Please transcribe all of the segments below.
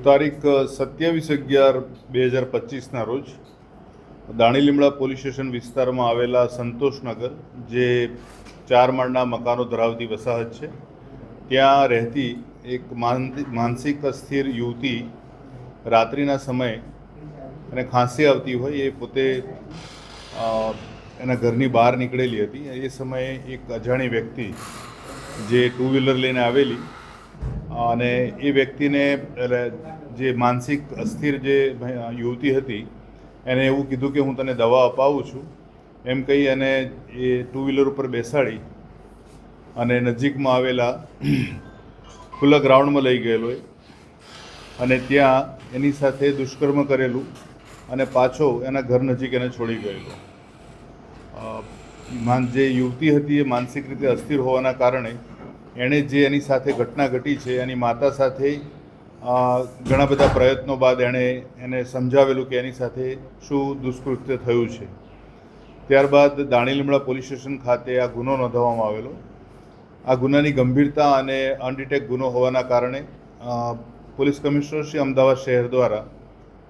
તારીખ 27/11/2025 રોજ Danilimda police station વિસ્તારમાં આવેલા સંતોષનગર, જે 4 માળના મકાનો ધરાવતી વસાહત છે, ત્યાં રહેતી એક માનસિક અસ્થિર યુવતી રાત્રિના સમયે એને ખાંસી આવતી હોય એ પોતે એના ઘરની બહાર નીકળેલી હતી. એ સમયે એક અજાણી વ્યક્તિ જે 2 વ્હીલર લઈને આવેલી અને એ વ્યક્તિને જે માનસિક અસ્થિર જે યુવતી હતી એને એવું કીધું કે હું તને દવા અપાવું છું એમ કહી અને એ 2 વ્હીલર ઉપર બેસાડી અને નજીકમાં આવેલા ખુલ્લા ગ્રાઉન્ડમાં લઈ ગયેલો અને ત્યાં એની સાથે દુષ્કર્મ કરેલું અને પાછો એના ઘર નજીક એને છોડી ગયેલો. જે યુવતી હતી એ માનસિક રીતે અસ્થિર હોવાના કારણે એણે જે એની સાથે ઘટના ઘટી છે એની માતા સાથે ઘણા બધા પ્રયત્નો બાદ એને સમજાવેલું કે એની સાથે શું દુષ્કૃત્ય થયું છે. ત્યારબાદ દાણીલીમડા પોલીસ સ્ટેશન ખાતે આ ગુનો નોંધવામાં આવેલો. આ ગુનાની ગંભીરતા અને અનડિટેક ગુનો હોવાના કારણે પોલીસ કમિશનર શ્રી અમદાવાદ શહેર દ્વારા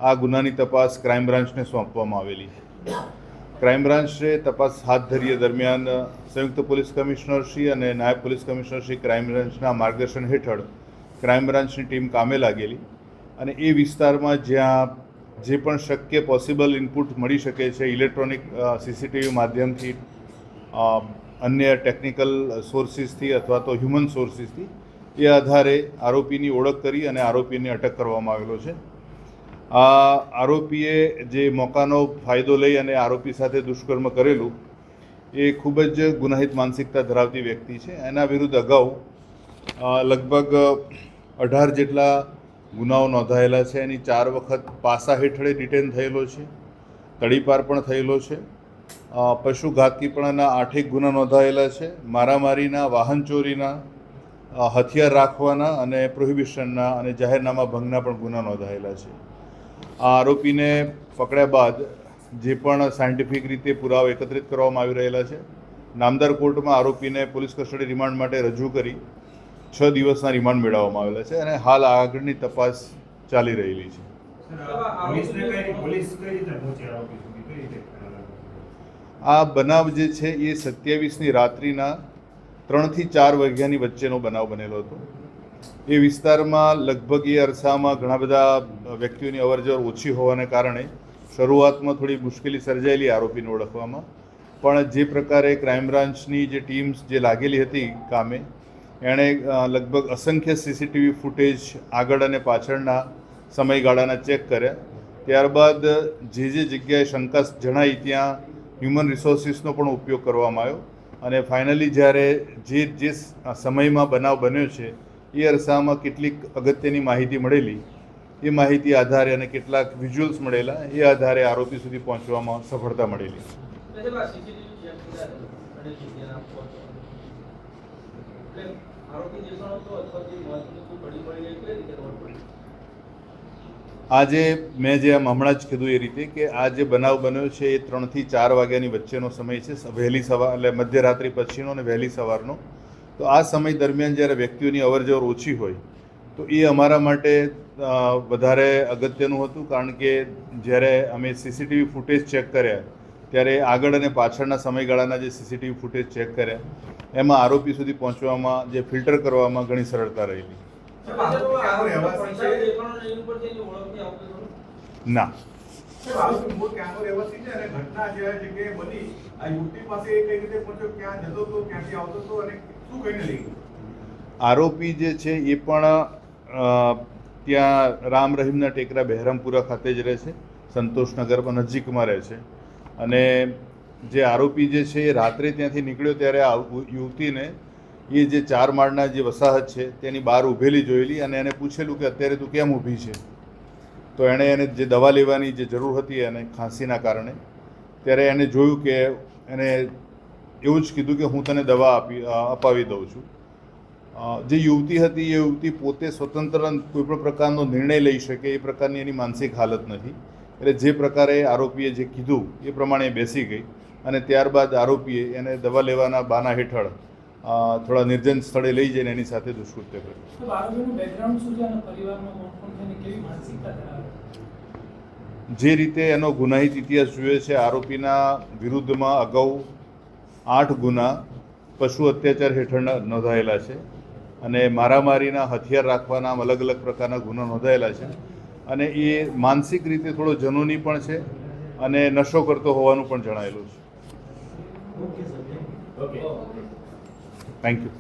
આ ગુનાની તપાસ ક્રાઇમ બ્રાન્ચને સોંપવામાં આવેલી. ક્રાઇમ બ્રાન્ચે તપાસ હાથ ધરી દરમિયાન સંયુક્ત પોલીસ કમિશનર શ્રી અને નાયબ પોલીસ કમિશનર શ્રી ક્રાઇમ બ્રાન્ચના માર્ગદર્શન હેઠળ ક્રાઇમ બ્રાન્ચની ટીમ કામે લાગેલી અને એ વિસ્તારમાં જ્યાં જે પણ શક્ય પોસિબલ ઇનપુટ મળી શકે છે, ઇલેક્ટ્રોનિક સીસીટીવી માધ્યમથી, અન્ય ટેકનિકલ સોર્સિસથી અથવા તો હ્યુમન સોર્સિસથી, એ આધારે આરોપીની ઓળખ કરી અને આરોપીને અટક કરવામાં આવેલો છે. આ આરોપીએ જે મોકાનો ફાયદો લઈ અને આરોપી સાથે દુષ્કર્મ કરેલું એ ખૂબ જ ગુનાહિત માનસિકતા ધરાવતી વ્યક્તિ છે. એના વિરુદ્ધ અગાઉ લગભગ 18 જેટલા ગુનાઓ નોંધાયેલા છે. એની 4 વખત પાસા હેઠળે ડિટેન થયેલો છે, તડીપાર પણ થયેલો છે, પશુઘાતકીપણાના 8 ગુના નોંધાયેલા છે, મારામારીના, વાહન ચોરીના, હથિયાર રાખવાના અને પ્રોહિબિશનના અને જાહેરનામા ભંગના પણ ગુના નોંધાયેલા છે. આ આરોપીને પકડ્યા બાદ જે પણ સાયન્ટિફિક રીતે પુરાવા એકત્રિત કરવામાં આવી રહેલા છે, નામદાર કોર્ટમાં આરોપીને પોલીસ કસ્ટડી રિમાન્ડ માટે રજૂ કરી 6 દિવસના રિમાન્ડ મેળવવામાં આવેલા છે અને હાલ આગળની તપાસ ચાલી રહેલી છે. આ બનાવ જે છે એ 27ની રાત્રિના 3 થી 4 વાગ્યાની વચ્ચેનો બનાવ બનેલો હતો. એ વિસ્તારમાં લગભગ એ અરસામાં ઘણા બધા વ્યક્તિઓની અવરજવર ઓછી હોવાને કારણે શરૂઆતમાં થોડી મુશ્કેલી સર્જાયેલી આરોપીને ઓળખવામાં, પણ જે પ્રકારે ક્રાઇમ બ્રાન્ચની જે ટીમ્સ જે લાગેલી હતી કામે, એણે લગભગ અસંખ્ય સીસીટીવી ફૂટેજ આગળ અને પાછળના સમયગાળાના ચેક કર્યા. ત્યારબાદ જે જગ્યાએ શંકા જણાઈ ત્યાં હ્યુમન રિસોર્સિસનો પણ ઉપયોગ કરવામાં આવ્યો અને ફાઇનલી જ્યારે જે સમયમાં બનાવ બન્યો છે એ અરસામાં કેટલીક અગત્યની માહિતી મળેલી, એ માહિતી આધારે અને કેટલાક વિઝ્યુઅલ્સ મળેલા, એ આધારે આરોપી સુધી પહોંચવામાં સફળતા મળેલી. આજે મેં જે હમણાં જ કીધું એ રીતે કે આ જે બનાવ બન્યો છે એ 3 થી 4 વાગ્યાની વચ્ચેનો સમય છે, વહેલી સવાર એટલે મધ્યરાત્રિ પછીનો અને વહેલી સવારનો. તો આ સમય દરમિયાન જ્યારે વ્યક્તિઓની અવરજવર ઓછી હોય તો એ અમારા માટે વધારે અગત્યનું હતું, કારણ કે જ્યારે અમે સીસીટીવી ફૂટેજ ચેક કર્યા ત્યારે આગળ અને પાછળના સમયગાળાના જે સીસીટીવી ફૂટેજ ચેક કર્યા એમાં આરોપી સુધી પહોંચવામાં, જે ફિલ્ટર કરવામાં ઘણી સરળતા રહેલી. ના, આરોપી જે છે એ પણ ત્યાં રામ રહીમના ટેકરા બહેરામપુરા ખાતે જ રહે છે, સંતોષનગરમાં નજીકમાં રહે છે. અને જે આરોપી જે છે એ રાત્રે ત્યાંથી નીકળ્યો ત્યારે આ યુવતીને એ જે 4 માળના જે વસાહત છે તેની બહાર ઊભેલી જોયેલી અને એને પૂછેલું કે અત્યારે તું કેમ ઊભી છે? તો એણે એને જે દવા લેવાની જે જરૂર હતી એને ખાંસીના કારણે, ત્યારે એને જોયું કે એને એવું જ કીધું કે હું તને દવા અપાવી દઉં છું. જે યુવતી હતી એ યુવતી પોતે સ્વતંત્ર કોઈપણ પ્રકારનો નિર્ણય લઈ શકે એ પ્રકારની એની માનસિક હાલત નથી. એટલે જે પ્રકારે આરોપીએ જે કીધું એ પ્રમાણે બેસી ગઈ અને ત્યારબાદ આરોપીએ એને દવા લેવાના બહાના હેઠળ થોડા નિર્જન સ્થળે લઈ જઈને એની સાથે દુષ્કૃત્ય કર્યું. તો આરોપીનું બેકગ્રાઉન્ડ શું છે અને પરિવારમાં કોણ કોણ છે અને કેવી માનસિકતા ધરાવે? જે રીતે એનો ગુનાહિત ઇતિહાસ જોઈએ છે, આરોપીના વિરુદ્ધમાં અગાઉ 8 ગુના પશુ અત્યાચાર હેઠળ નોંધાયેલા છે અને મારામારીના હથિયાર રાખવાના અલગ અલગ પ્રકારના ગુના નોંધાયેલા છે અને એ માનસિક રીતે થોડો જનૂની પણ છે અને નશો કરતો હોવાનું પણ જણાયેલું છે. Thank you.